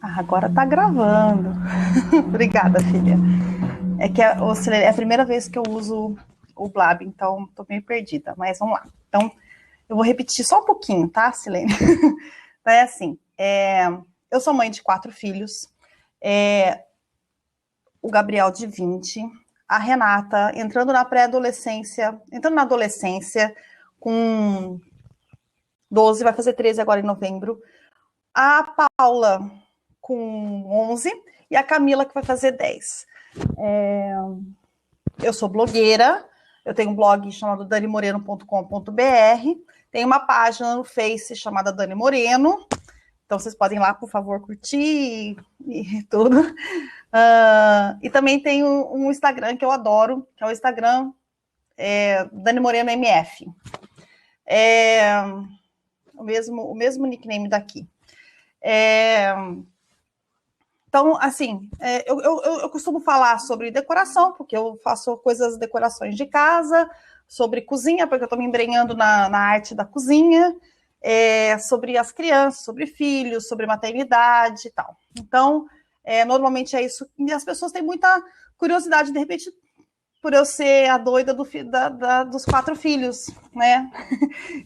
Ah, agora tá gravando. Obrigada, filha. É que é a primeira vez que eu uso o Blab, então tô meio perdida, mas vamos lá. Então, eu vou repetir só um pouquinho, tá, Silene? Então, é assim, eu sou mãe de 4 filhos, o Gabriel de 20, a Renata entrando na pré-adolescência, entrando na adolescência com 12, vai fazer 13 agora em novembro, a Paula com 11 e a Camila que vai fazer 10. Eu sou blogueira, eu tenho um blog chamado danimoreno.com.br, tenho uma página no Face chamada Dani Moreno, então vocês podem ir lá, por favor, curtir e tudo. E também tenho um Instagram que eu adoro, que é o Instagram Dani Moreno MF. O mesmo nickname daqui. Então, assim, eu costumo falar sobre decoração, porque eu faço decorações de casa, sobre cozinha, porque eu estou me embrenhando na arte da cozinha, sobre as crianças, sobre filhos, sobre maternidade e tal. Então, normalmente é isso. E as pessoas têm muita curiosidade, de repente, por eu ser a doida dos 4 filhos, né?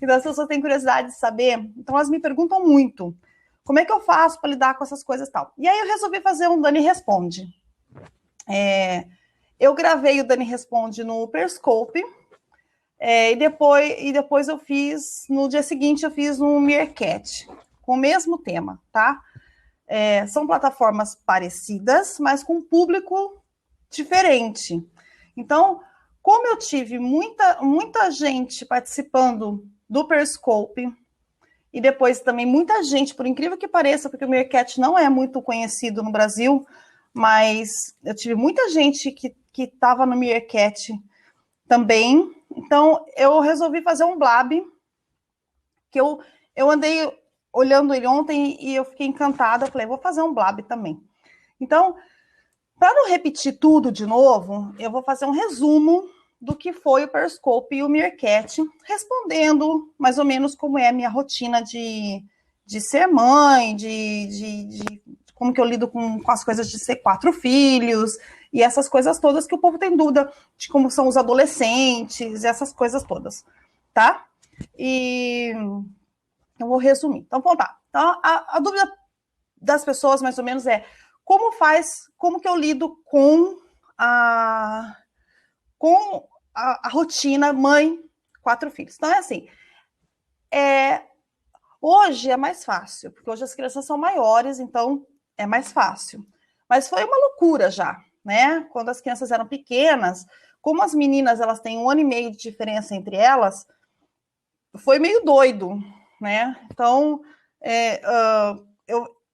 Então, as pessoas têm curiosidade de saber. Então, elas me perguntam muito. Como é que eu faço para lidar com essas coisas e tal? E aí eu resolvi fazer um Dani Responde. Eu gravei o Dani Responde no Periscope, e depois eu fiz, no dia seguinte eu fiz no Meerkat, com o mesmo tema, tá? São plataformas parecidas, mas com um público diferente. Então, como eu tive muita gente participando do Periscope, e depois também muita gente, por incrível que pareça, porque o Meerkat não é muito conhecido no Brasil, mas eu tive muita gente que estava no Meerkat também. Então, eu resolvi fazer um Blab, que eu andei olhando ele ontem e eu fiquei encantada. Falei, vou fazer um Blab também. Então, para não repetir tudo de novo, eu vou fazer um resumo do que foi o Periscope e o Meerkat, respondendo mais ou menos como é a minha rotina de ser mãe, de como que eu lido com as coisas de ser 4 filhos, e essas coisas todas que o povo tem dúvida de como são os adolescentes, essas coisas todas, tá? E eu vou resumir. Então, vamos lá. Então, a dúvida das pessoas, mais ou menos, é como que eu lido com a rotina mãe, 4 filhos. Então, é assim, hoje é mais fácil, porque hoje as crianças são maiores, então é mais fácil. Mas foi uma loucura já, né? Quando as crianças eram pequenas, como as meninas elas têm 1 ano e meio de diferença entre elas, foi meio doido, né? Então,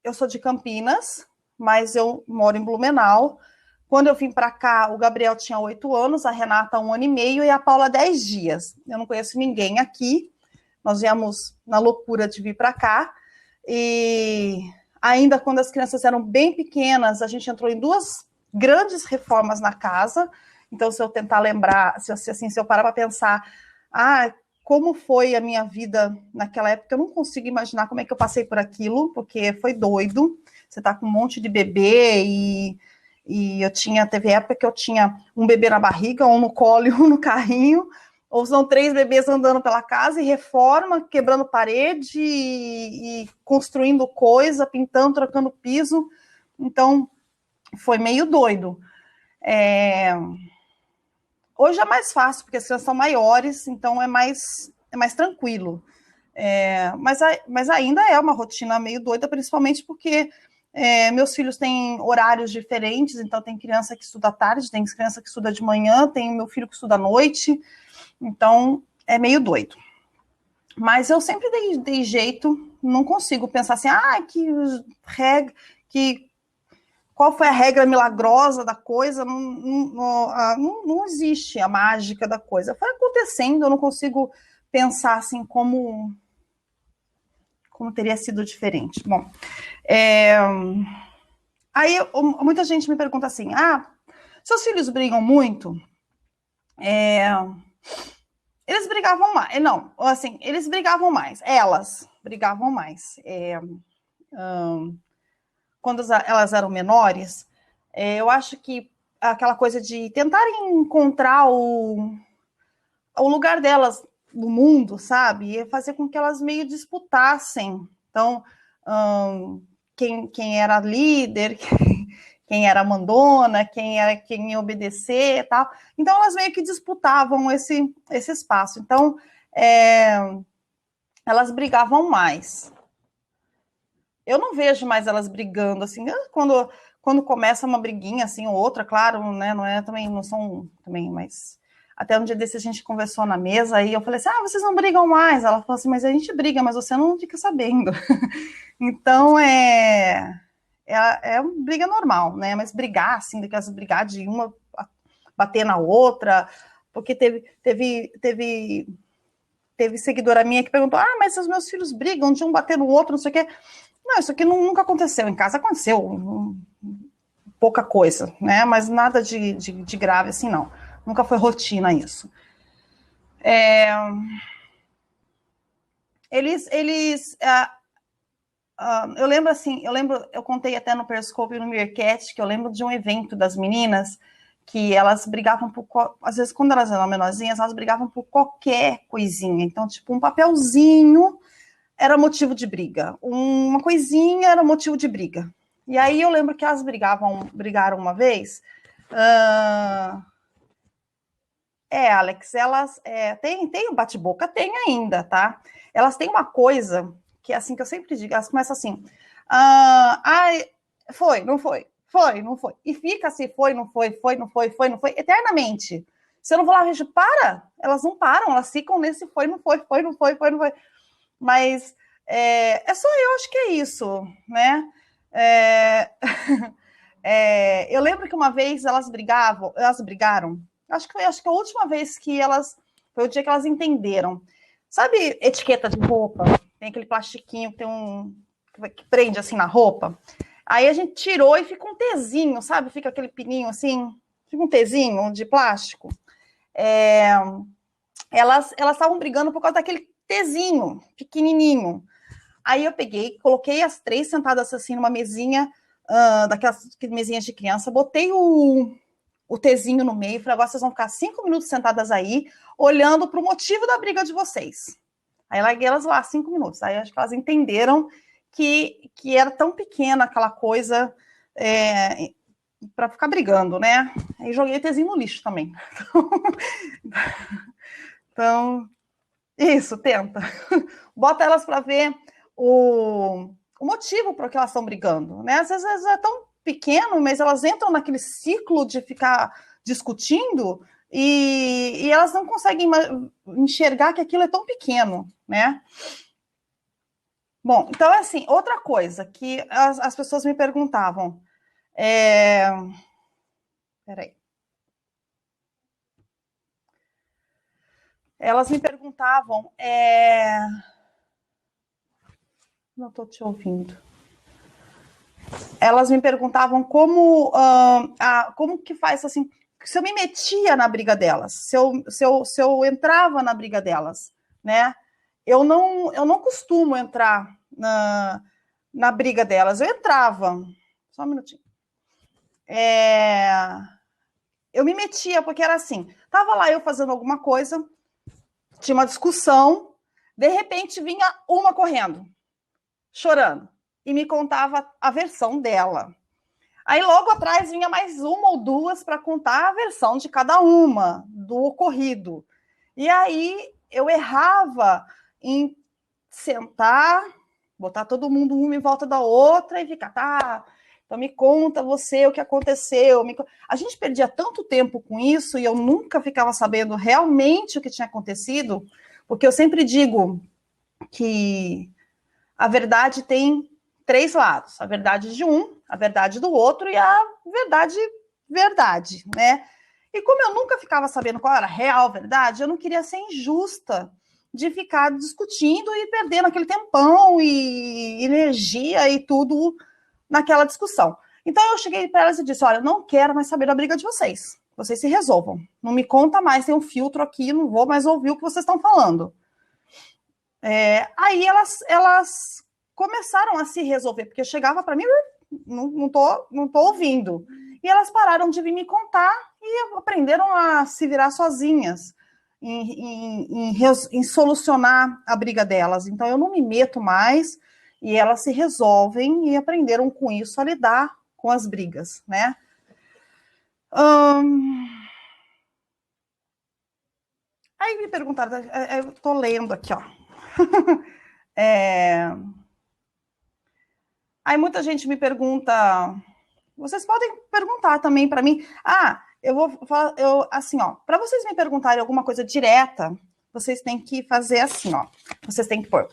eu sou de Campinas, mas eu moro em Blumenau. Quando eu vim para cá, o Gabriel tinha 8 anos, a Renata 1 ano e meio e a Paula 10 dias. Eu não conheço ninguém aqui. Nós viemos na loucura de vir para cá. E ainda quando as crianças eram bem pequenas, a gente entrou em 2 grandes reformas na casa. Então, se eu tentar lembrar, se eu parar para pensar, como foi a minha vida naquela época, eu não consigo imaginar como é que eu passei por aquilo, porque foi doido. Você está com um monte de bebê e teve época que eu tinha um bebê na barriga, um no colo e um no carrinho, ou são 3 bebês andando pela casa e reforma, quebrando parede e construindo coisa, pintando, trocando piso. Então, foi meio doido. Hoje é mais fácil, porque as crianças são maiores, então é mais tranquilo. Mas ainda é uma rotina meio doida, principalmente porque meus filhos têm horários diferentes, então tem criança que estuda à tarde, tem criança que estuda de manhã, tem meu filho que estuda à noite, então é meio doido. Mas eu sempre dei jeito, não consigo pensar assim, qual foi a regra milagrosa da coisa, não existe a mágica da coisa. Foi acontecendo, eu não consigo pensar assim como teria sido diferente. Bom, aí muita gente me pergunta assim, seus filhos brigam muito? Eles brigavam mais. Não, assim, eles brigavam mais. Elas brigavam mais. quando elas eram menores, eu acho que aquela coisa de tentarem encontrar o lugar delas no mundo, sabe? E fazer com que elas meio disputassem. Então, quem era líder, quem era mandona, quem ia obedecer e tal. Então, elas meio que disputavam esse espaço. Então, elas brigavam mais. Eu não vejo mais elas brigando, assim, quando começa uma briguinha, assim, ou outra, claro, né, não são também, mas até um dia desse a gente conversou na mesa, aí eu falei assim, vocês não brigam mais? Ela falou assim, mas a gente briga, mas você não fica sabendo. Então, é uma briga normal, né, mas brigar, assim, daquelas brigar de uma bater na outra, porque teve seguidora minha que perguntou, mas os meus filhos brigam de um bater no outro, não sei o quê. Não, isso aqui nunca aconteceu. Em casa aconteceu pouca coisa, né? Mas nada de grave assim, não. Nunca foi rotina isso. Eu lembro assim, eu contei até no Periscope e no Meerkat, que eu lembro de um evento das meninas que elas brigavam às vezes quando elas eram menorzinhas, elas brigavam por qualquer coisinha. Então, tipo, um papelzinho era motivo de briga. Uma coisinha era motivo de briga. E aí eu lembro que elas brigaram uma vez. Alex, elas tem o bate-boca, tem ainda, tá? Elas têm uma coisa que, assim, que eu sempre digo, elas começam assim, foi, não foi, foi, não foi. E fica assim, foi, não foi, eternamente. Se eu não vou lá, vejo, elas não param, elas ficam nesse foi, não foi, foi, não foi, foi, não foi. Mas só eu acho que é isso, né? Eu lembro que uma vez elas brigaram, acho que a última vez que foi o dia que elas entenderam. Sabe etiqueta de roupa? Tem aquele plastiquinho que prende assim na roupa. Aí a gente tirou e fica um tezinho, sabe? Fica aquele pininho assim, fica um tezinho de plástico. Elas estavam brigando por causa daquele tezinho pequenininho. Aí eu peguei, coloquei as três sentadas assim numa mesinha, daquelas mesinhas de criança, botei o tezinho no meio, falei, agora vocês vão ficar 5 minutos sentadas aí, olhando para o motivo da briga de vocês. Aí larguei elas lá 5 minutos. Aí acho que elas entenderam que era tão pequena aquela coisa para ficar brigando, né? Aí joguei o tezinho no lixo também. Então, isso, tenta. Bota elas para ver o motivo por que elas estão brigando, né? Às vezes é tão pequeno, mas elas entram naquele ciclo de ficar discutindo e elas não conseguem enxergar que aquilo é tão pequeno, né? Bom, então, assim, outra coisa que as pessoas me perguntavam. Peraí. Elas me perguntavam. Não estou te ouvindo. Elas me perguntavam como que faz assim. Se eu me metia na briga delas, se eu entrava na briga delas, né? Eu não costumo entrar na briga delas. Eu entrava. Só um minutinho. Eu me metia, porque era assim, tava lá eu fazendo alguma coisa, tinha uma discussão, de repente vinha uma correndo, chorando, e me contava a versão dela. Aí logo atrás vinha mais uma ou duas para contar a versão de cada uma do ocorrido. E aí eu errava em sentar, botar todo mundo uma em volta da outra e ficar, tá, então me conta você o que aconteceu. A gente perdia tanto tempo com isso e eu nunca ficava sabendo realmente o que tinha acontecido, porque eu sempre digo que a verdade tem 3 lados, a verdade de um, a verdade do outro e a verdade, né? E como eu nunca ficava sabendo qual era a real verdade, eu não queria ser injusta de ficar discutindo e perdendo aquele tempão e energia e tudo naquela discussão. Então eu cheguei para elas e disse, olha, eu não quero mais saber da briga de vocês. Vocês se resolvam. Não me conta mais, tem um filtro aqui, não vou mais ouvir o que vocês estão falando. Aí elas começaram a se resolver, porque chegava para mim, não tô ouvindo. E elas pararam de vir me contar e aprenderam a se virar sozinhas em solucionar a briga delas. Então, eu não me meto mais e elas se resolvem e aprenderam com isso a lidar com as brigas, né? Aí me perguntaram, eu tô lendo aqui, ó. Aí muita gente me pergunta, vocês podem perguntar também para mim. Eu vou falar, assim, ó, para vocês me perguntarem alguma coisa direta, vocês têm que fazer assim, ó. Vocês têm que pôr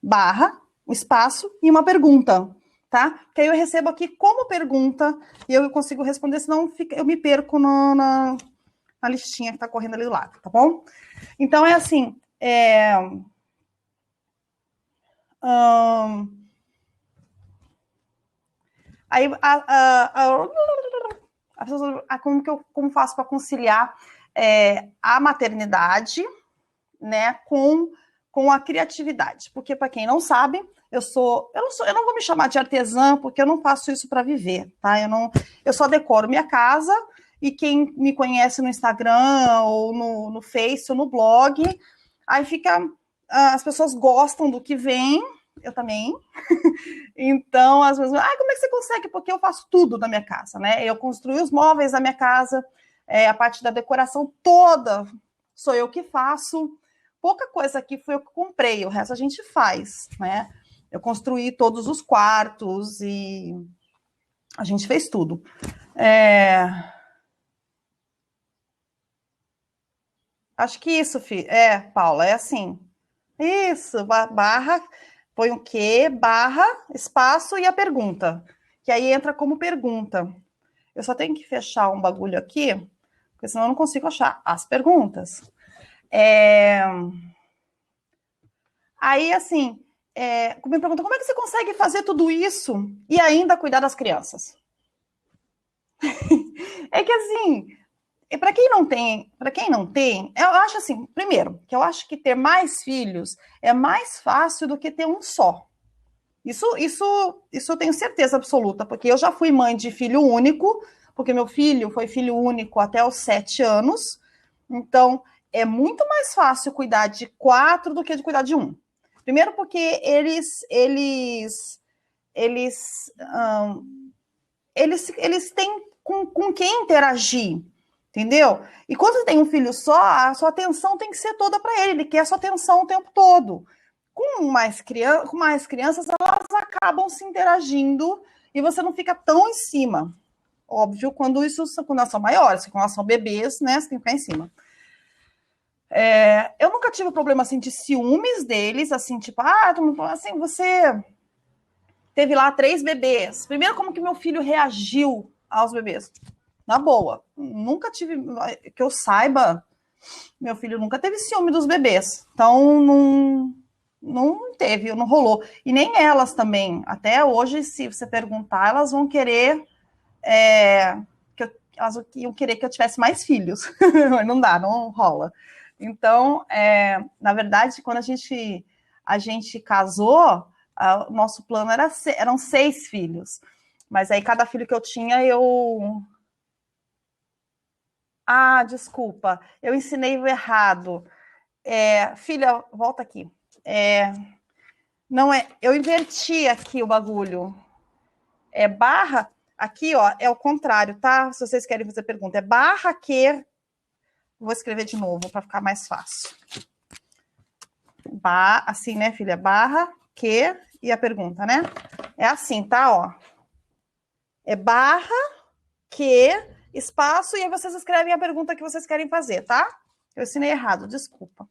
barra, um espaço e uma pergunta, tá? Que aí eu recebo aqui como pergunta e eu consigo responder, senão eu me perco na listinha que tá correndo ali do lado, tá bom? Então é assim, aí como faço para conciliar a maternidade, né, com a criatividade? Porque para quem não sabe, eu não vou me chamar de artesã porque eu não faço isso para viver, tá? Eu só decoro minha casa e quem me conhece no Instagram ou no Face ou no blog, aí as pessoas gostam do que vem, eu também. Então, às vezes, como é que você consegue? Porque eu faço tudo na minha casa, né? Eu construí os móveis da minha casa, a parte da decoração toda sou eu que faço. Pouca coisa aqui foi eu que comprei, o resto a gente faz, né? Eu construí todos os quartos e a gente fez tudo. Acho que isso, Paula, é assim. Isso, barra, põe o quê, barra, espaço e a pergunta. Que aí entra como pergunta. Eu só tenho que fechar um bagulho aqui, porque senão eu não consigo achar as perguntas. Aí, assim, me pergunta, como é que você consegue fazer tudo isso e ainda cuidar das crianças? É que, assim, para quem não tem, eu acho assim, primeiro, que eu acho que ter mais filhos é mais fácil do que ter um só. Isso eu tenho certeza absoluta, porque eu já fui mãe de filho único, porque meu filho foi filho único até os 7 anos. Então, é muito mais fácil cuidar de 4 do que de cuidar de um. Primeiro porque eles têm com quem interagir, entendeu? E quando você tem um filho só, a sua atenção tem que ser toda para ele quer a sua atenção o tempo todo. Com mais crianças, elas acabam se interagindo e você não fica tão em cima. Óbvio, quando elas são maiores, quando elas são bebês, né, você tem que ficar em cima. Eu nunca tive problema, assim, de ciúmes deles, assim, tipo, assim, você teve lá 3 bebês. Primeiro, como que meu filho reagiu aos bebês? Na boa. Nunca tive, que eu saiba, meu filho nunca teve ciúme dos bebês. Então, não teve, não rolou. E nem elas também. Até hoje, se você perguntar, elas vão querer elas iam querer que eu tivesse mais filhos. Não dá, não rola. Então, na verdade, quando a gente casou, o nosso plano eram 6 filhos. Mas aí cada filho que eu tinha, desculpa, eu ensinei o errado. Filha, volta aqui. Não é, eu inverti aqui o bagulho. Barra, aqui, ó, é o contrário, tá? Se vocês querem fazer pergunta, é barra que. Vou escrever de novo para ficar mais fácil. Assim, né, filha? Barra que e a pergunta, né? É assim, tá? Ó. É barra que espaço e aí vocês escrevem a pergunta que vocês querem fazer, tá? Eu ensinei errado, desculpa.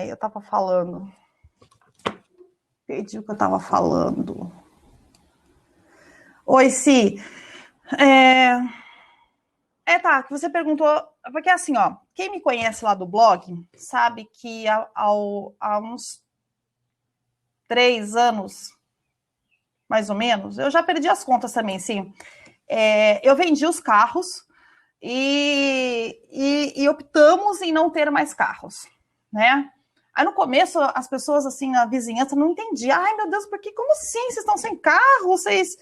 Eu tava falando. Perdi o que eu tava falando. Oi, Si. Tá, que você perguntou, porque assim, ó, quem me conhece lá do blog sabe que há uns 3 anos, mais ou menos, eu já perdi as contas também, sim. Eu vendi os carros e optamos em não ter mais carros, né? Aí no começo as pessoas assim, a vizinhança não entendia. Ai, meu Deus, porque como assim? Vocês estão sem carro? Vocês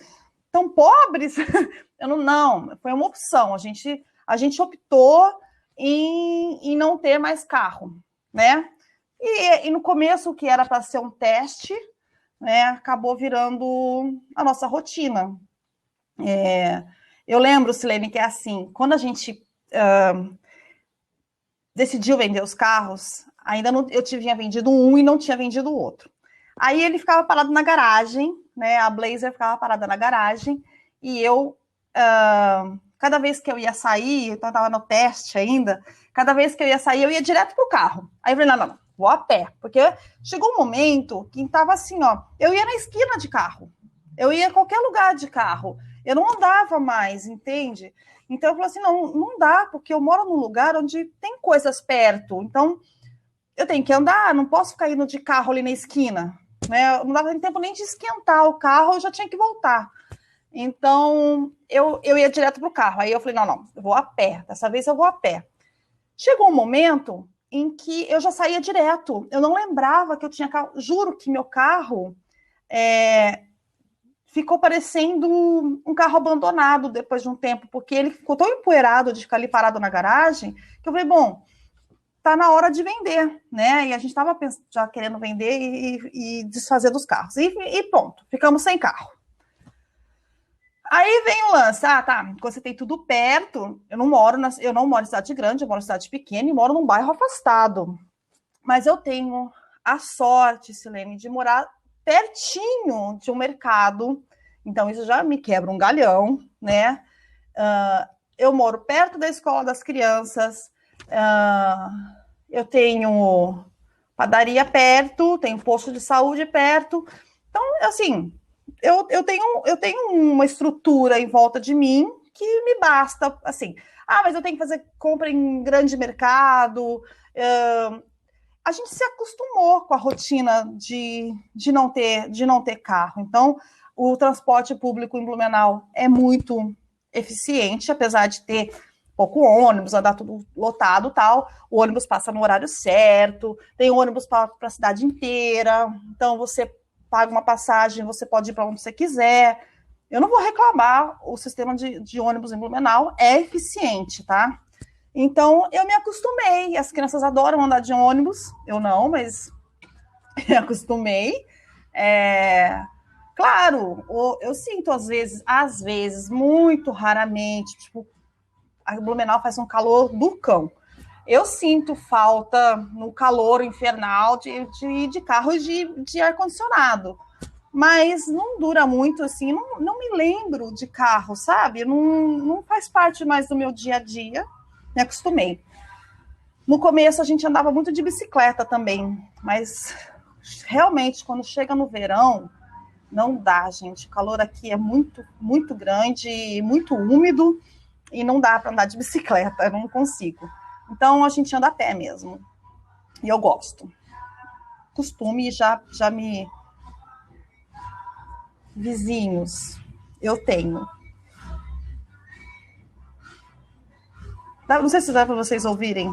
estão pobres? Eu não, foi uma opção. A gente optou em não ter mais carro, né? E no começo, o que era para ser um teste, né, acabou virando a nossa rotina. Eu lembro, Silene, que é assim, quando a gente decidiu vender os carros, ainda não, eu tinha vendido um e não tinha vendido o outro. Aí ele ficava parado na garagem, né? A Blazer ficava parada na garagem, e eu, cada vez que eu ia sair, eu estava no teste ainda, cada vez que eu ia sair, eu ia direto pro carro. Aí eu falei, não, vou a pé, porque chegou um momento que estava assim, ó, eu ia na esquina de carro, eu ia em qualquer lugar de carro, eu não andava mais, entende? Então eu falei assim, não dá, porque eu moro num lugar onde tem coisas perto, então eu tenho que andar, não posso ficar indo de carro ali na esquina, né? Não dava tempo nem de esquentar o carro, eu já tinha que voltar. Então eu ia direto pro carro, aí eu falei, não, eu vou a pé, dessa vez eu vou a pé. Chegou um momento em que eu já saía direto, eu não lembrava que eu tinha carro, juro que meu carro ficou parecendo um carro abandonado depois de um tempo, porque ele ficou tão empoeirado de ficar ali parado na garagem, que eu falei, bom, tá na hora de vender, né? E a gente estava já querendo vender e desfazer dos carros. E pronto, ficamos sem carro. Aí vem o lance, tá, você tem tudo perto, eu não moro em cidade grande, eu moro em cidade pequena e moro num bairro afastado. Mas eu tenho a sorte, Silene, de morar pertinho de um mercado, então isso já me quebra um galhão, né? Eu moro perto da escola das crianças, eu tenho padaria perto, tenho posto de saúde perto, então, assim, eu tenho uma estrutura em volta de mim que me basta, assim, mas eu tenho que fazer compra em grande mercado, a gente se acostumou com a rotina de não ter carro. Então, o transporte público em Blumenau é muito eficiente, apesar de ter pouco ônibus, andar tudo lotado e tal. O ônibus passa no horário certo, tem ônibus para a cidade inteira. Então, você paga uma passagem, você pode ir para onde você quiser. Eu não vou reclamar, o sistema de ônibus em Blumenau é eficiente, tá? Então, eu me acostumei. As crianças adoram andar de ônibus. Eu não, mas me acostumei. Claro, eu sinto às vezes, muito raramente, tipo, a Blumenau faz um calor do cão. Eu sinto falta no calor infernal de carros de ar-condicionado. Mas não dura muito, assim, não me lembro de carro, sabe? Não faz parte mais do meu dia a dia. Me acostumei. No começo a gente andava muito de bicicleta também, mas realmente quando chega no verão, não dá, gente. O calor aqui é muito, muito grande, muito úmido e não dá para andar de bicicleta, eu não consigo. Então a gente anda a pé mesmo. E eu gosto. Costume já me... Vizinhos, eu tenho. Não sei se dá para vocês ouvirem.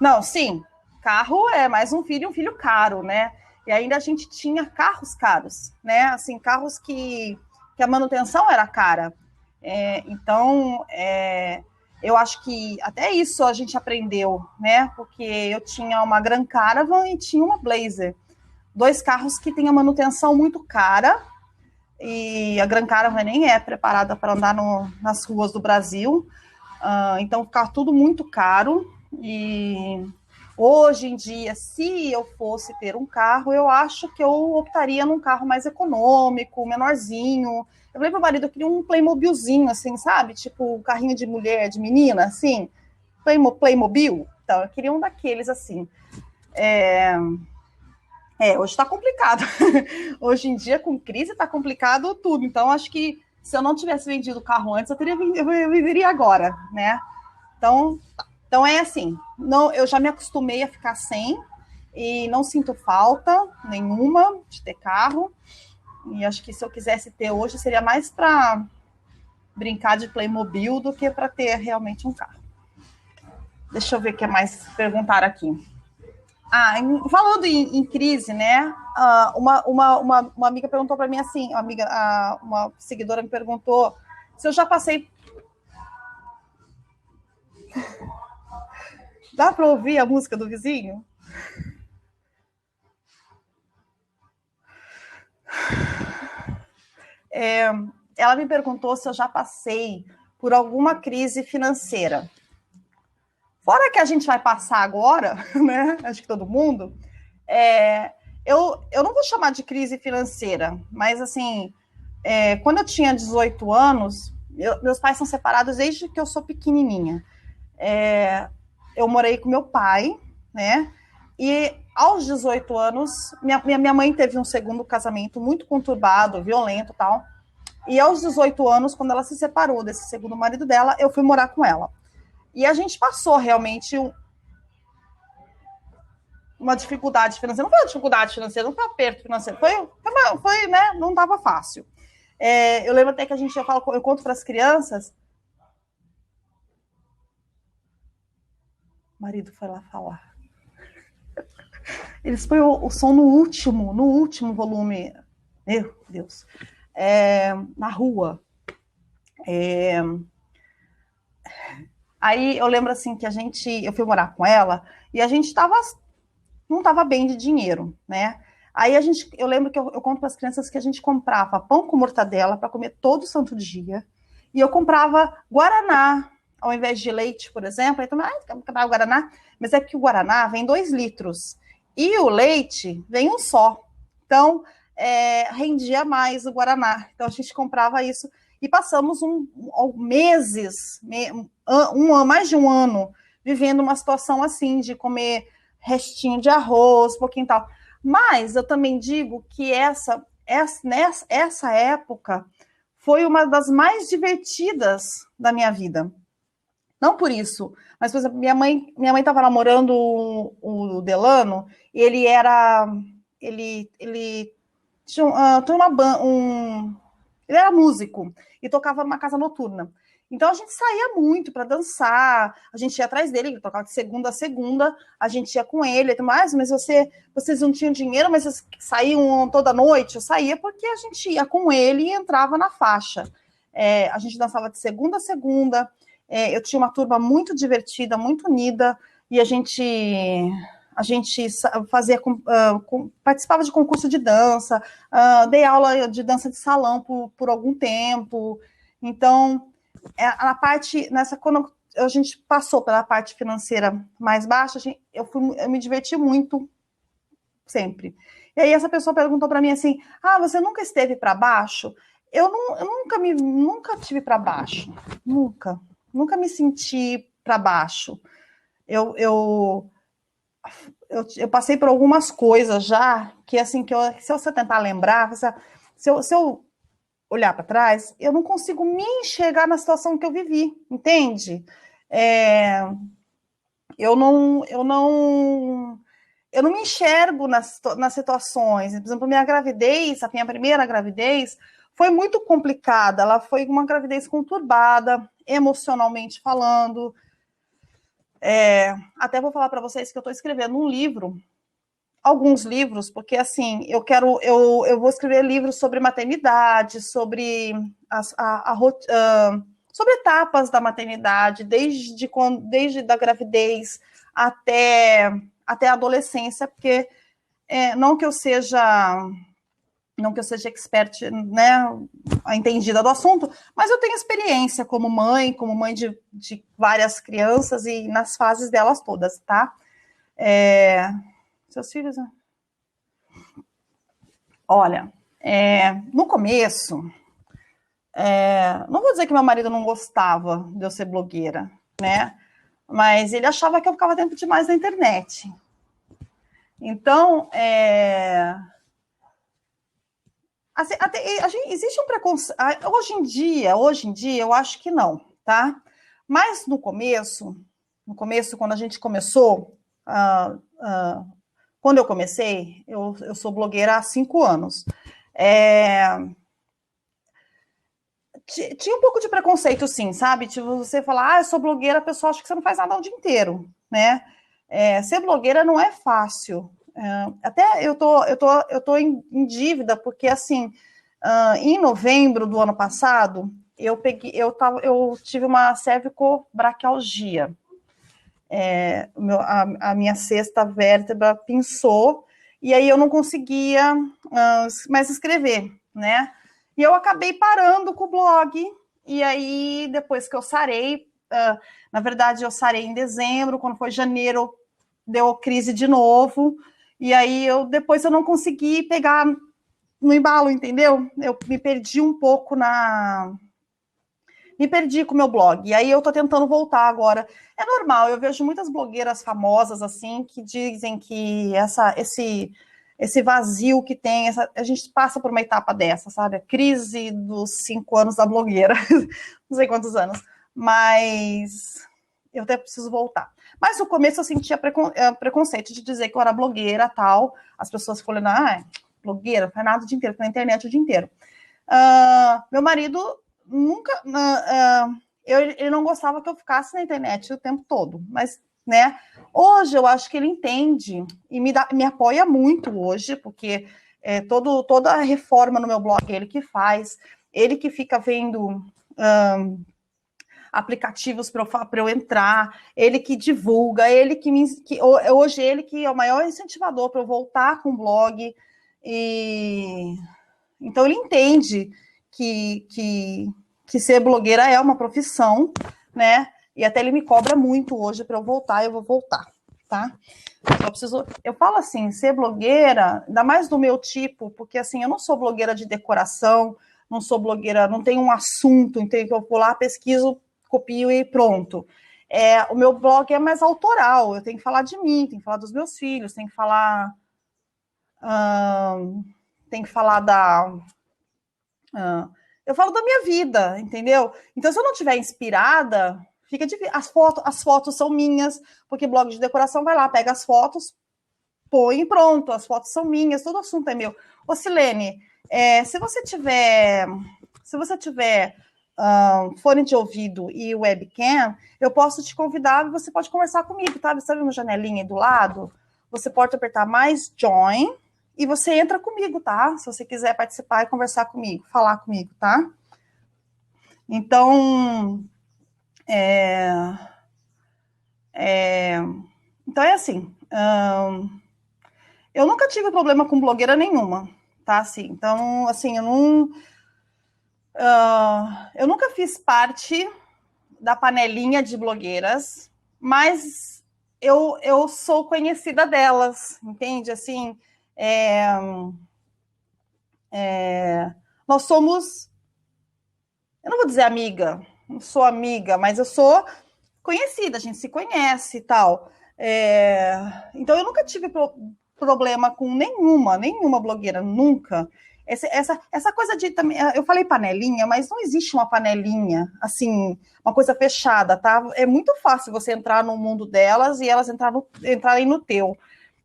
Não, sim, carro é mais um filho caro, né? E ainda a gente tinha carros caros, né? Assim, carros que a manutenção era cara. Então, eu acho que até isso a gente aprendeu, né? Porque eu tinha uma Grand Caravan e tinha uma Blazer. 2 carros que têm a manutenção muito cara, e a Grand Caravan nem é preparada para andar nas ruas do Brasil, então fica tudo muito caro. E hoje em dia, se eu fosse ter um carro, eu acho que eu optaria num carro mais econômico, menorzinho. Eu falei pro marido, eu queria um Playmobilzinho, assim, sabe? Tipo, um carrinho de mulher, de menina, assim, Playmobil. Então, eu queria um daqueles, assim. Hoje está complicado. Hoje em dia, com crise, está complicado tudo. Então, acho que se eu não tivesse vendido o carro antes, eu venderia agora, né? Então é assim, eu já me acostumei a ficar sem e não sinto falta nenhuma de ter carro. E acho que se eu quisesse ter hoje, seria mais para brincar de Playmobil do que para ter realmente um carro. Deixa eu ver o que mais perguntaram aqui. Falando em crise, né? Uma amiga perguntou para mim assim, uma seguidora me perguntou se eu já passei. Dá para ouvir a música do vizinho? Ela me perguntou se eu já passei por alguma crise financeira. Fora que a gente vai passar agora, né? Acho que todo mundo. Eu não vou chamar de crise financeira, mas assim, quando eu tinha 18 anos, meus pais são separados desde que eu sou pequenininha. Eu morei com meu pai, né? E aos 18 anos, minha mãe teve um segundo casamento muito conturbado, violento e tal. E aos 18 anos, quando ela se separou desse segundo marido dela, eu fui morar com ela. E a gente passou realmente uma dificuldade financeira. Não foi uma dificuldade financeira, não foi um aperto financeiro. Foi né? Não estava fácil. Eu lembro até que eu conto para as crianças. O marido foi lá falar. Eles põem o som no último volume. Meu Deus. Na rua. Aí eu lembro assim que eu fui morar com ela e a gente não estava bem de dinheiro, né? Aí eu lembro que eu conto para as crianças que a gente comprava pão com mortadela para comer todo santo dia e eu comprava guaraná ao invés de leite, por exemplo. Aí eu comprava guaraná, mas é que o guaraná vem 2 litros e o leite vem um só. Então rendia mais o guaraná. Então a gente comprava isso. E passamos meses, mais de um ano, vivendo uma situação assim, de comer restinho de arroz, pouquinho tal. Mas eu também digo que essa época foi uma das mais divertidas da minha vida. Não por isso, mas, por exemplo, minha mãe estava namorando o Delano, e ele tinha ele era músico e tocava numa casa noturna. Então a gente saía muito para dançar, a gente ia atrás dele, ele tocava de segunda a segunda, a gente ia com ele, mas vocês não tinham dinheiro, mas vocês saíam toda noite? Eu saía porque a gente ia com ele e entrava na faixa. A gente dançava de segunda a segunda, eu tinha uma turma muito divertida, muito unida, e a gente fazia, participava de concurso de dança, dei aula de dança de salão por algum tempo. Então, quando a gente passou pela parte financeira mais baixa, eu me diverti muito, sempre. E aí essa pessoa perguntou para mim assim, você nunca esteve para baixo? Eu nunca tive para baixo, nunca me senti para baixo. Eu passei por algumas coisas já, que assim, se eu tentar lembrar, se eu olhar para trás, eu não consigo me enxergar na situação que eu vivi, entende? Eu não me enxergo nas situações. Por exemplo, a minha primeira gravidez, foi muito complicada. Ela foi uma gravidez conturbada, emocionalmente falando. Até vou falar para vocês que eu estou escrevendo alguns livros, porque assim, eu vou escrever livros sobre maternidade, sobre sobre etapas da maternidade, desde da gravidez até a adolescência, porque não que eu seja expert, né, entendida do assunto, mas eu tenho experiência como mãe de várias crianças e nas fases delas todas, tá? Seus filhos, né? Olha, no começo, não vou dizer que meu marido não gostava de eu ser blogueira, né? Mas ele achava que eu ficava tempo demais na internet. Então, assim, existe um preconceito. Hoje em dia, eu acho que não, tá? Mas no começo, quando a gente começou, quando eu comecei, eu sou blogueira há 5 anos. Tinha um pouco de preconceito, sim, sabe? Tipo, você falar, eu sou blogueira, a pessoa acha que você não faz nada o dia inteiro, né? Ser blogueira não é fácil. Até eu tô em dívida, porque assim, em novembro do ano passado, eu tive uma cervicobraquialgia. A minha sexta vértebra pinçou, e aí eu não conseguia mais escrever, né? E eu acabei parando com o blog, e aí depois que eu sarei, na verdade eu sarei em dezembro, quando foi janeiro deu crise de novo, e aí depois eu não consegui pegar no embalo, entendeu? Eu me perdi um pouco me perdi com o meu blog, e aí eu tô tentando voltar agora. É normal, eu vejo muitas blogueiras famosas, assim, que dizem que esse vazio que tem, a gente passa por uma etapa dessa, sabe? A crise dos 5 anos da blogueira, não sei quantos anos, mas eu até preciso voltar. Mas no começo eu sentia preconceito de dizer que eu era blogueira, tal, as pessoas falando, blogueira, faz nada o dia inteiro, na internet o dia inteiro. Meu marido nunca. Ele não gostava que eu ficasse na internet o tempo todo, mas, né? Hoje eu acho que ele entende e me apoia muito hoje, porque toda a reforma no meu blog é ele que faz, ele que fica vendo aplicativos para eu entrar, ele que divulga, hoje ele que é o maior incentivador para eu voltar com o blog. Então ele entende que ser blogueira é uma profissão, né? E até ele me cobra muito hoje para eu voltar, eu vou voltar, tá? Eu falo assim, ser blogueira, ainda mais do meu tipo, porque assim, eu não sou blogueira de decoração, não sou blogueira, não tenho um assunto, entende? Que eu vou lá, pesquiso, copio e pronto. O meu blog é mais autoral, eu tenho que falar de mim, tenho que falar dos meus filhos, tenho que falar eu falo da minha vida, entendeu? Então, se eu não estiver inspirada, fica difícil. As fotos são minhas, porque blog de decoração vai lá, pega as fotos, põe e pronto, as fotos são minhas, todo assunto é meu. Ô, Silene, se você tiver fone de ouvido e webcam, eu posso te convidar e você pode conversar comigo, tá? Você sabe uma janelinha aí do lado? Você pode apertar mais join e você entra comigo, tá? Se você quiser participar e conversar comigo, falar comigo, tá? Então, então é assim, eu nunca tive problema com blogueira nenhuma, tá? Assim, então, assim, eu nunca fiz parte da panelinha de blogueiras, mas eu sou conhecida delas, entende? Assim, nós somos, eu não vou dizer amiga, não sou amiga, mas eu sou conhecida, a gente se conhece e tal. Então eu nunca tive problema com nenhuma blogueira, nunca. Essa coisa de também, eu falei panelinha, mas não existe uma panelinha, assim, uma coisa fechada, tá? É muito fácil você entrar no mundo delas e elas entrarem no teu.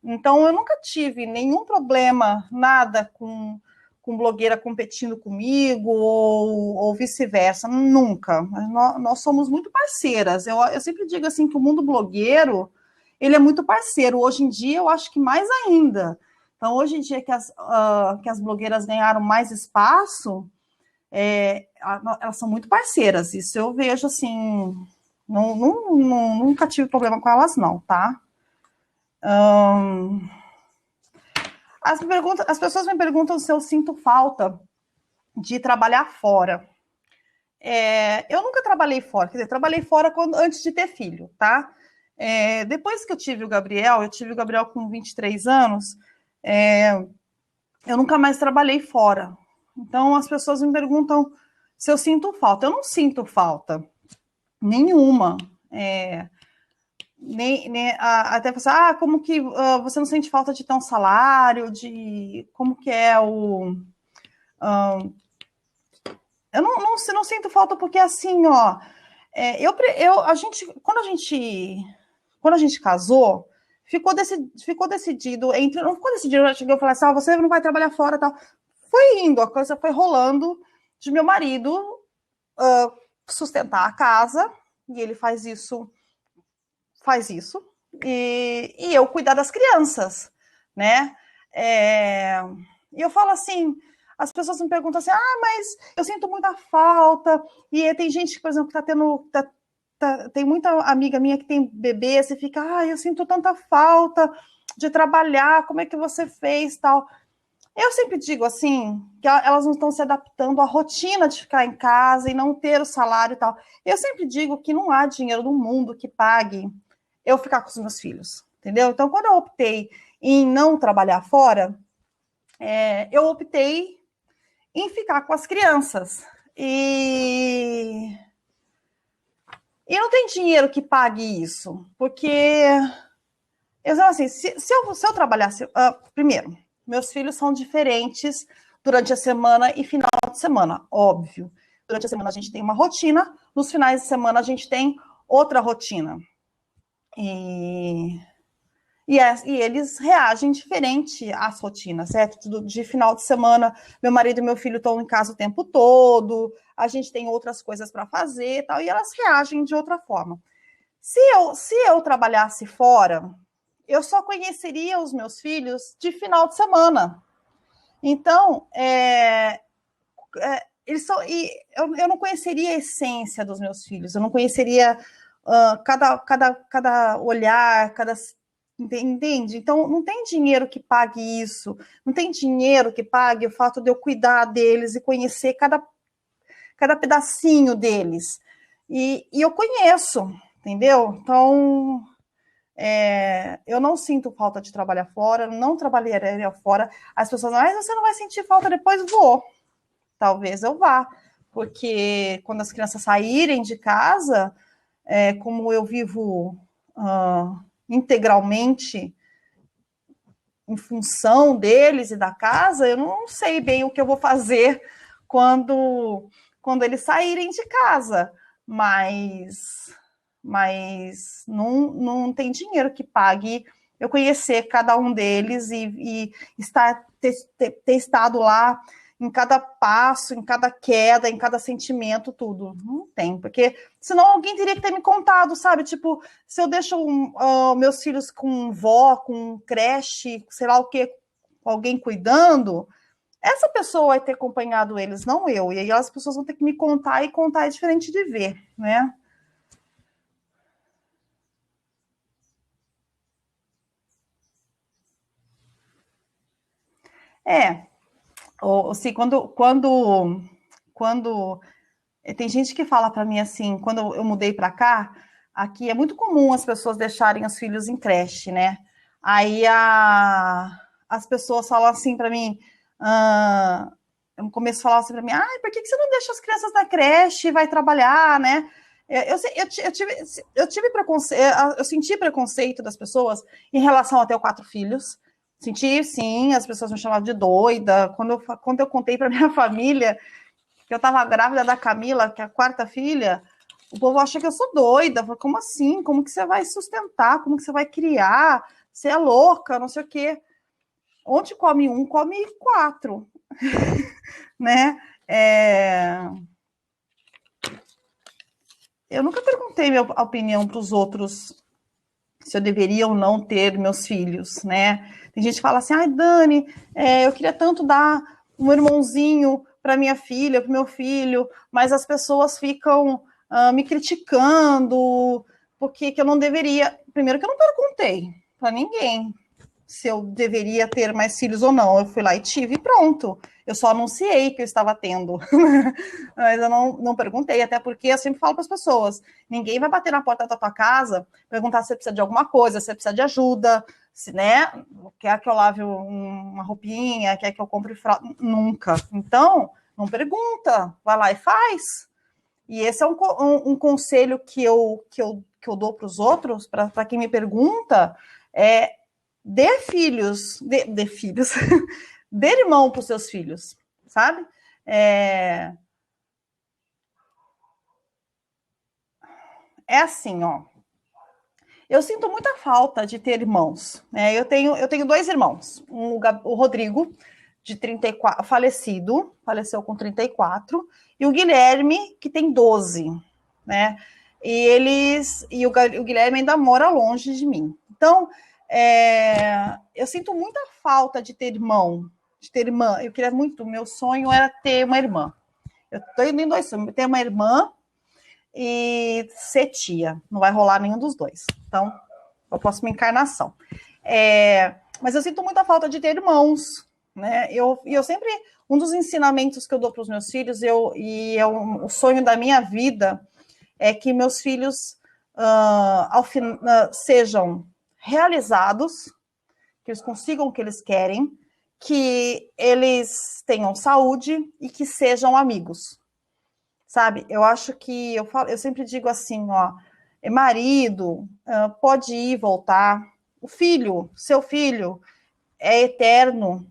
Então, eu nunca tive nenhum problema, nada com blogueira competindo comigo ou vice-versa, nunca. Nós somos muito parceiras. Eu sempre digo assim que o mundo blogueiro, ele é muito parceiro. Hoje em dia, eu acho que mais ainda. Então, hoje em dia que as blogueiras ganharam mais espaço, elas são muito parceiras. Isso eu vejo assim, nunca tive problema com elas não, tá? As pessoas me perguntam se eu sinto falta de trabalhar fora. Eu nunca trabalhei fora, quer dizer, trabalhei fora antes de ter filho, tá? Depois que eu tive o Gabriel com 23 anos, eu nunca mais trabalhei fora. Então, as pessoas me perguntam se eu sinto falta. Eu não sinto falta nenhuma. Até pensar, como que você não sente falta de ter um salário, de como que é o... eu não sinto falta porque assim, ó, quando a gente casou, ficou decidido não ficou decidido, eu cheguei e falei assim, você não vai trabalhar fora, tal. foi indo, a coisa foi rolando de meu marido sustentar a casa, e ele faz isso, e eu cuidar das crianças, né? E eu falo assim, as pessoas me perguntam assim, mas eu sinto muita falta, e tem gente, por exemplo, que tá tendo... tem muita amiga minha que tem bebê, você fica, eu sinto tanta falta de trabalhar, como é que você fez, tal. Eu sempre digo assim, que elas não estão se adaptando à rotina de ficar em casa e não ter o salário e tal. Eu sempre digo que não há dinheiro no mundo que pague eu ficar com os meus filhos, entendeu? Então, quando eu optei em não trabalhar fora, eu optei em ficar com as crianças. E não tem dinheiro que pague isso, porque assim, se eu trabalhasse... primeiro, meus filhos são diferentes durante a semana e final de semana, óbvio. Durante a semana a gente tem uma rotina, nos finais de semana a gente tem outra rotina. E eles reagem diferente às rotinas, certo? De final de semana, meu marido e meu filho estão em casa o tempo todo, a gente tem outras coisas para fazer e tal, e elas reagem de outra forma. Se eu trabalhasse fora, eu só conheceria os meus filhos de final de semana. Então, eu não conheceria a essência dos meus filhos, eu não conheceria cada olhar, entende? Então, não tem dinheiro que pague isso, não tem dinheiro que pague o fato de eu cuidar deles e conhecer cada pedacinho deles. E eu conheço, entendeu? Então, eu não sinto falta de trabalhar fora, não trabalharia fora. As pessoas, você não vai sentir falta depois? Vou. Talvez eu vá. Porque quando as crianças saírem de casa, como eu vivo integralmente em função deles e da casa, eu não sei bem o que eu vou fazer quando eles saírem de casa. Mas não tem dinheiro que pague eu conhecer cada um deles e ter estado lá em cada passo, em cada queda, em cada sentimento, tudo. Não tem, porque senão alguém teria que ter me contado, sabe? Tipo, se eu deixo meus filhos com vó, com creche, sei lá o que, alguém cuidando, essa pessoa vai ter acompanhado eles, não eu. E aí as pessoas vão ter que me contar, e contar é diferente de ver, né? Assim, quando tem gente que fala para mim assim, quando eu mudei para cá, aqui é muito comum as pessoas deixarem os filhos em creche, né? Aí as pessoas falam assim para mim, eu começo a falar assim para mim, por que você não deixa as crianças na creche e vai trabalhar, né? Eu tive preconceito, eu senti preconceito das pessoas em relação a ter 4 filhos. Senti, sim, as pessoas me chamavam de doida. Quando eu contei para minha família que eu estava grávida da Camila, que é a 4ª filha, o povo acha que eu sou doida. Falei, como assim? Como que você vai sustentar? Como que você vai criar? Você é louca, não sei o quê. Onde come um, come 4. Né? Eu nunca perguntei minha opinião para os outros se eu deveria ou não ter meus filhos, né? Tem gente que fala assim, Dani, eu queria tanto dar um irmãozinho para minha filha, para meu filho, mas as pessoas ficam me criticando, porque que eu não deveria... Primeiro que eu não perguntei para ninguém se eu deveria ter mais filhos ou não. Eu fui lá e tive e pronto. Eu só anunciei que eu estava tendo. Mas eu não perguntei, até porque eu sempre falo para as pessoas, ninguém vai bater na porta da tua casa, perguntar se você precisa de alguma coisa, se você precisa de ajuda, se, né, quer que eu lave uma roupinha, quer que eu compre fralda. Nunca. Então, não pergunta, vai lá e faz. E esse é um conselho que eu dou para os outros, para quem me pergunta, dê filhos, dê filhos, dê irmão para os seus filhos, sabe? Assim, ó. Eu sinto muita falta de ter irmãos, né? Eu tenho 2 irmãos, o Rodrigo de 34, faleceu com 34, e o Guilherme, que tem 12, né? E o Guilherme ainda mora longe de mim. Então, eu sinto muita falta de ter irmão, de ter irmã. Eu queria muito, meu sonho era ter uma irmã. Eu estou indo em dois sonhos, ter uma irmã e ser tia. Não vai rolar nenhum dos dois. Então, a próxima encarnação. Mas eu sinto muita falta de ter irmãos, né? Eu sempre, um dos ensinamentos que eu dou para os meus filhos, o sonho da minha vida é que meus filhos sejam realizados, que eles consigam o que eles querem, que eles tenham saúde e que sejam amigos, sabe? Eu acho que, eu sempre digo assim, ó, marido pode ir e voltar, seu filho é eterno,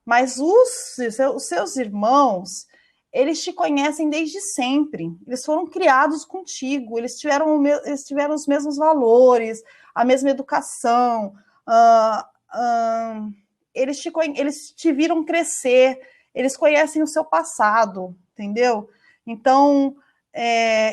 mas os seus irmãos, eles te conhecem desde sempre, eles foram criados contigo, eles tiveram os mesmos valores, a mesma educação, eles te viram crescer, eles conhecem o seu passado, entendeu? Então,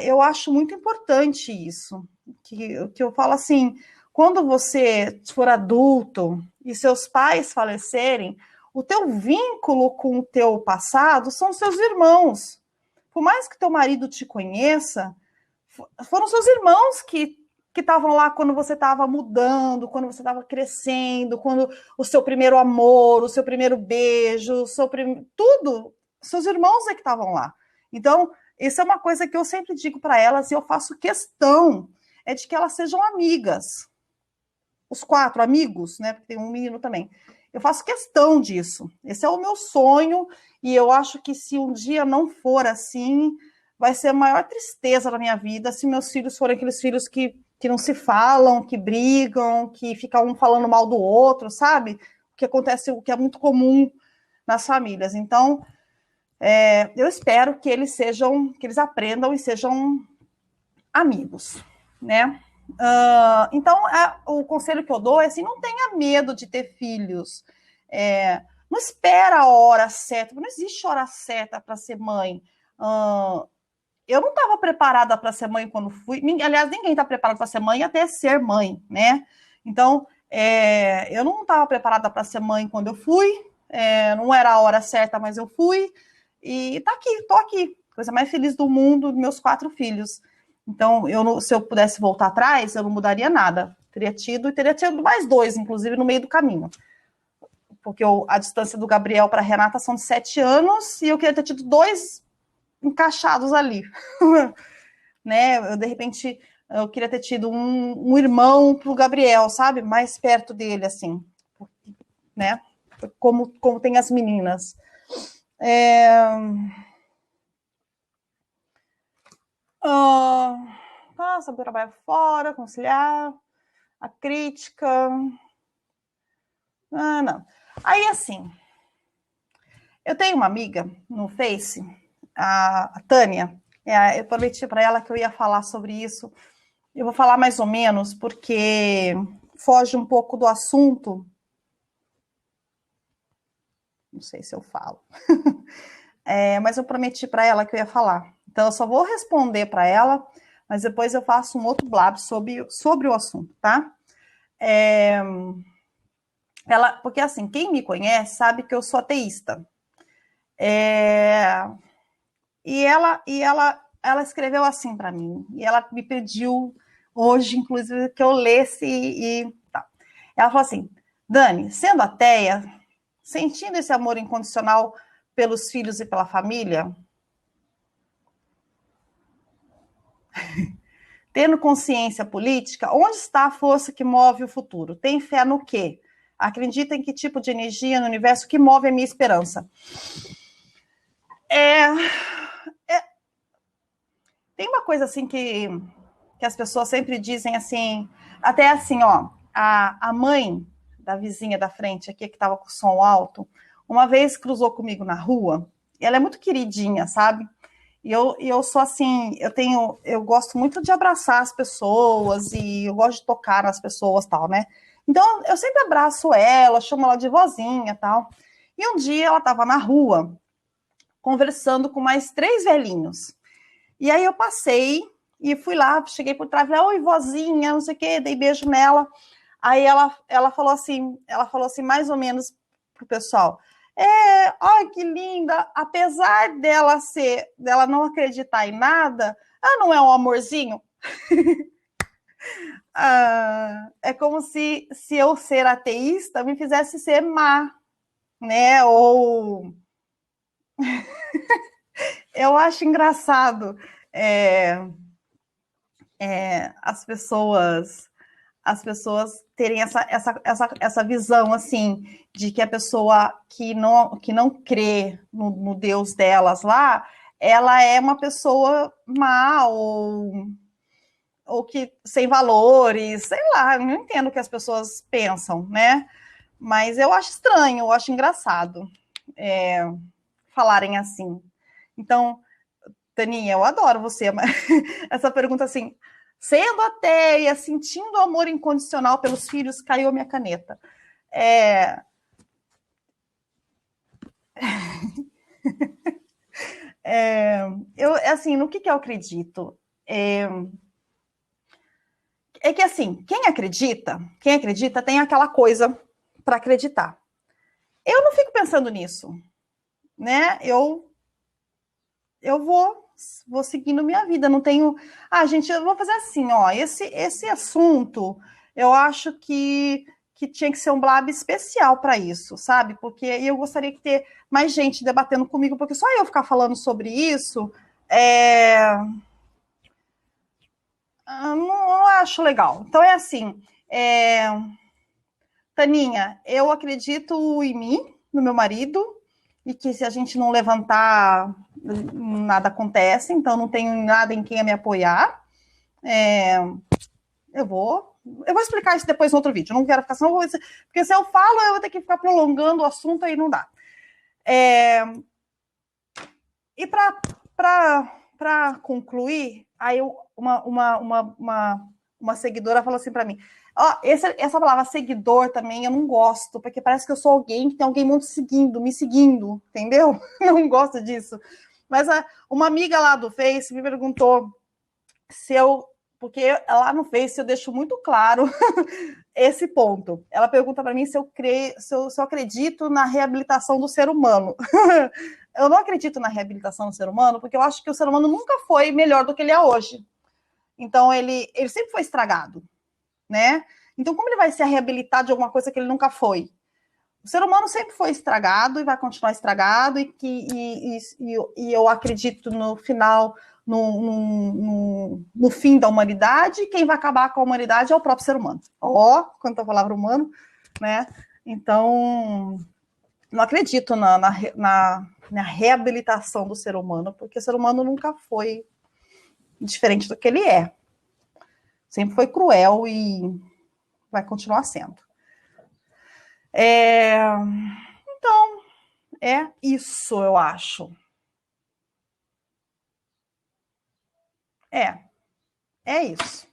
eu acho muito importante isso, que eu falo assim, quando você for adulto e seus pais falecerem, o teu vínculo com o teu passado são seus irmãos. Por mais que teu marido te conheça, foram seus irmãos que estavam lá quando você estava mudando, quando você estava crescendo, quando o seu primeiro amor, o seu primeiro beijo, tudo, seus irmãos é que estavam lá. Então, isso é uma coisa que eu sempre digo para elas e eu faço questão, é de que elas sejam amigas. Os 4 amigos, né? Porque tem um menino também. Eu faço questão disso. Esse é o meu sonho e eu acho que se um dia não for assim, vai ser a maior tristeza da minha vida se meus filhos forem aqueles filhos que não se falam, que brigam, que ficam um falando mal do outro, sabe? O que acontece, o que é muito comum nas famílias. Então, eu espero que eles aprendam e sejam amigos, né? Então, o conselho que eu dou é assim, não tenha medo de ter filhos. Não espera a hora certa, não existe hora certa para ser mãe. Eu não estava preparada para ser mãe quando fui. Aliás, ninguém está preparado para ser mãe até ser mãe, né? Então, eu não estava preparada para ser mãe quando eu fui. Não era a hora certa, mas eu fui. E tô aqui. Coisa mais feliz do mundo, meus 4 filhos. Então, se eu pudesse voltar atrás, eu não mudaria nada. Teria tido mais 2, inclusive, no meio do caminho. Porque a distância do Gabriel para a Renata são de 7 anos e eu queria ter tido 2 encaixados ali. Né? De repente, eu queria ter tido um irmão para o Gabriel, sabe? Mais perto dele, assim. Né? Como tem as meninas. Saber trabalhar fora, conciliar, a crítica. Não. Aí, assim, eu tenho uma amiga no Face, a Tânia, eu prometi para ela que eu ia falar sobre isso. Eu vou falar mais ou menos, porque foge um pouco do assunto. Não sei se eu falo. Mas eu prometi para ela que eu ia falar. Então, eu só vou responder para ela, mas depois eu faço um outro blab sobre o assunto, tá? Porque, assim, quem me conhece sabe que eu sou ateísta. E ela escreveu assim para mim, e ela me pediu hoje, inclusive, que eu lesse e tá. Ela falou assim, Dani, sendo ateia, sentindo esse amor incondicional pelos filhos e pela família, tendo consciência política, onde está a força que move o futuro? Tem fé no quê? Acredita em que tipo de energia no universo que move a minha esperança? Tem uma coisa assim que as pessoas sempre dizem assim, até assim, ó, a mãe da vizinha da frente aqui, que estava com o som alto, uma vez cruzou comigo na rua, e ela é muito queridinha, sabe? E eu sou assim, eu gosto muito de abraçar as pessoas, e eu gosto de tocar nas pessoas, tal, né? Então, eu sempre abraço ela, chamo ela de vozinha, tal. E um dia ela estava na rua, conversando com mais 3 velhinhos. E aí eu passei e fui lá, cheguei por trás, falei, oi, vozinha, não sei o quê, dei beijo nela. Aí ela falou assim, mais ou menos pro pessoal, ai, que linda, apesar dela não acreditar em nada, não é um amorzinho? É como se eu ser ateísta me fizesse ser má, né? Ou eu acho engraçado as pessoas terem essa visão assim de que a pessoa que não crê no Deus delas lá, ela é uma pessoa má ou que sem valores, sei lá, eu não entendo o que as pessoas pensam, né? Mas eu acho estranho, eu acho engraçado falarem assim. Então, Taninha, eu adoro você, mas essa pergunta assim, sendo ateia, sentindo amor incondicional pelos filhos, caiu a minha caneta. Assim, no que eu acredito? É que assim, quem acredita tem aquela coisa para acreditar. Eu não fico pensando nisso, né? Eu vou seguindo minha vida, não tenho... gente, eu vou fazer assim, ó, esse assunto, eu acho que tinha que ser um blab especial para isso, sabe? Porque eu gostaria de ter mais gente debatendo comigo, porque só eu ficar falando sobre isso, não acho legal. Então é assim, Taninha, eu acredito em mim, no meu marido, e que se a gente não levantar, nada acontece, então não tenho nada em quem me apoiar. Eu vou explicar isso depois no outro vídeo, não quero ficar só... Porque se eu falo, eu vou ter que ficar prolongando o assunto, aí não dá. E para concluir, aí uma seguidora falou assim para mim, essa palavra seguidor também eu não gosto, porque parece que eu sou alguém que tem alguém muito me seguindo, entendeu? Não gosto disso. Mas uma amiga lá do Face me perguntou porque lá no Face eu deixo muito claro esse ponto. Ela pergunta para mim se eu acredito na reabilitação do ser humano. Eu não acredito na reabilitação do ser humano, porque eu acho que o ser humano nunca foi melhor do que ele é hoje. Então, ele sempre foi estragado, né? Então, como ele vai se reabilitar de alguma coisa que ele nunca foi? O ser humano sempre foi estragado e vai continuar estragado, e eu acredito no final, no fim da humanidade, quem vai acabar com a humanidade é o próprio ser humano. Quanto à palavra humano, né? Então, não acredito na reabilitação do ser humano, porque o ser humano nunca foi diferente do que ele é. Sempre foi cruel e vai continuar sendo. Então, é isso, eu acho. É isso.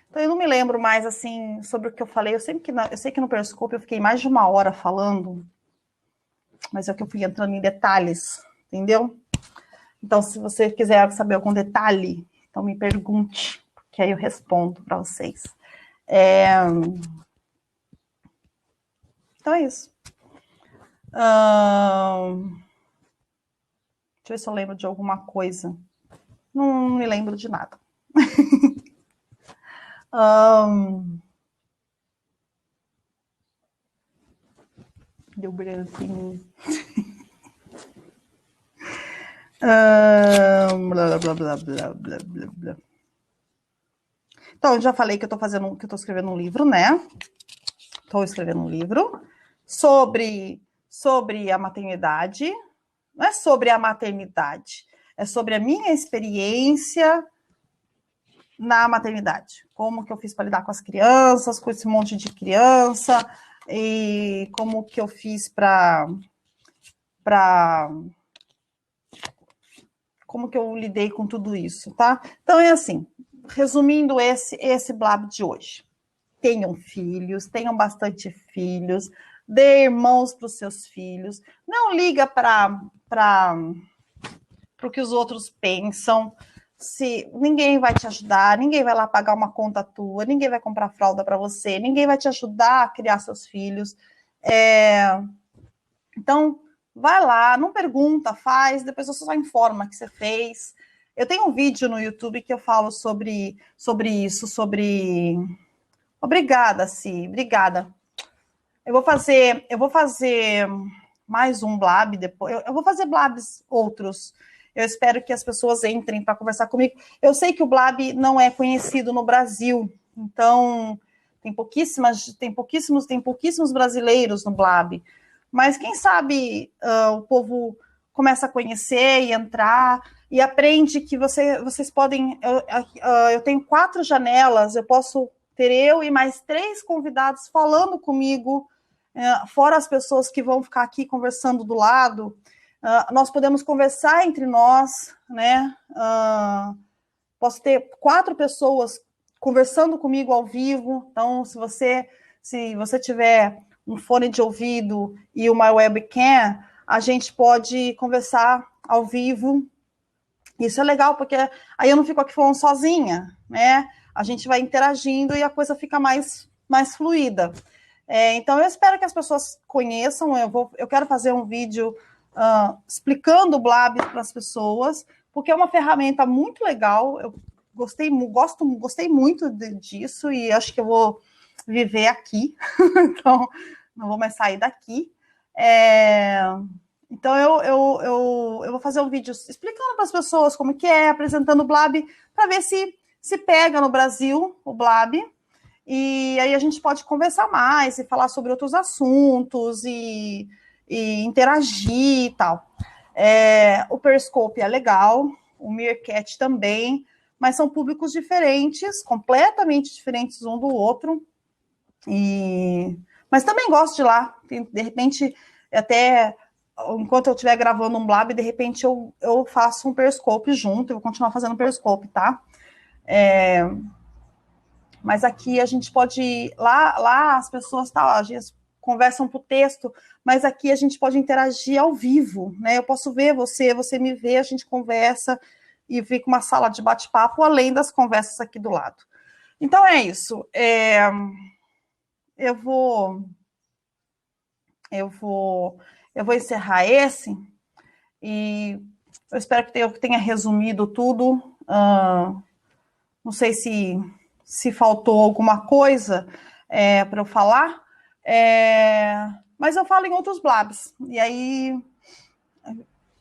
Então, eu não me lembro mais, assim, sobre o que eu falei. Eu sei que no Periscope eu fiquei mais de 1 hora falando, mas é que eu fui entrando em detalhes, entendeu? Então, se você quiser saber algum detalhe, então me pergunte, que aí eu respondo para vocês. Então é isso. Deixa eu ver se eu lembro de alguma coisa. Não me lembro de nada. Deu branco em mim. Blá, blá, blá, blá, blá, blá, blá. Então, eu já falei que eu estou escrevendo um livro, né? Estou escrevendo um livro sobre a maternidade. Não é sobre a maternidade, é sobre a minha experiência na maternidade. Como que eu fiz para lidar com as crianças, com esse monte de criança, e como que eu fiz como que eu lidei com tudo isso, tá? Então, é assim, resumindo esse blab de hoje. Tenham filhos, tenham bastante filhos, dê irmãos para os seus filhos, não liga para o que os outros pensam. Se ninguém vai te ajudar, ninguém vai lá pagar uma conta tua, ninguém vai comprar fralda para você, ninguém vai te ajudar a criar seus filhos. Então, vai lá, não pergunta, faz, depois você só informa que você fez. Eu tenho um vídeo no YouTube que eu falo sobre isso, Obrigada, Si, obrigada. Eu vou fazer mais um blab depois. Eu vou fazer blabs outros. Eu espero que as pessoas entrem para conversar comigo. Eu sei que o blab não é conhecido no Brasil, então tem pouquíssimos brasileiros no blab. Mas quem sabe o povo começa a conhecer e entrar e aprende que vocês podem. Eu tenho 4 janelas, eu posso ter eu e mais 3 convidados falando comigo, fora as pessoas que vão ficar aqui conversando do lado. Nós podemos conversar entre nós, né? Posso ter 4 pessoas conversando comigo ao vivo. Então, se você tiver um fone de ouvido e uma webcam, a gente pode conversar ao vivo. Isso é legal, porque aí eu não fico aqui falando sozinha, né? A gente vai interagindo e a coisa fica mais fluida. Então, eu espero que as pessoas conheçam. Eu quero fazer um vídeo explicando o Blab para as pessoas, porque é uma ferramenta muito legal. Eu gostei muito disso e acho que eu vou viver aqui. Então, não vou mais sair daqui. Então, eu vou fazer um vídeo explicando para as pessoas como que é, apresentando o Blab, para ver se pega no Brasil o Blab. E aí a gente pode conversar mais e falar sobre outros assuntos e interagir e tal. O Periscope é legal, o Meerkat também, mas são públicos diferentes, completamente diferentes um do outro. Mas também gosto de ir lá. De repente, até enquanto eu estiver gravando um Blab, de repente eu faço um Periscope junto, eu vou continuar fazendo Periscope, tá? Mas aqui a gente pode ir, lá as pessoas conversam por texto, mas aqui a gente pode interagir ao vivo, né? Eu posso ver você me vê, a gente conversa e fica uma sala de bate-papo além das conversas aqui do lado. Então é isso. Eu vou encerrar esse e eu espero que eu tenha resumido tudo. Não sei se faltou alguma coisa para eu falar, mas eu falo em outros blabs, e aí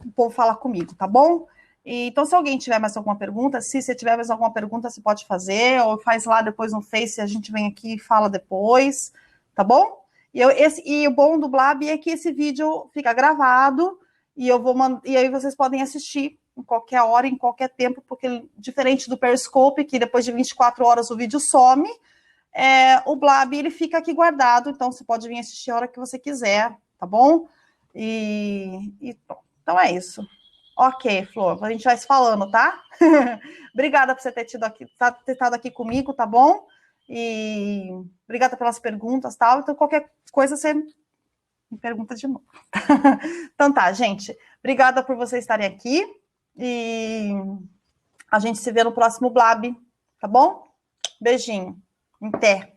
o povo fala comigo, tá bom? Então, se alguém tiver mais alguma pergunta, se você tiver mais alguma pergunta, você pode fazer, ou faz lá depois no Face, a gente vem aqui e fala depois, tá bom? E o bom do Blab é que esse vídeo fica gravado, e aí vocês podem assistir em qualquer hora, em qualquer tempo, porque diferente do Periscope, que depois de 24 horas o vídeo some, o Blab ele fica aqui guardado, então você pode vir assistir a hora que você quiser, tá bom? Então é isso. Ok, Flor, a gente vai se falando, tá? Obrigada por você ter estado aqui comigo, tá bom? E obrigada pelas perguntas, tal. Então, qualquer coisa você me pergunta de novo. Então tá, gente. Obrigada por vocês estarem aqui. E a gente se vê no próximo Blab, tá bom? Beijinho. Até.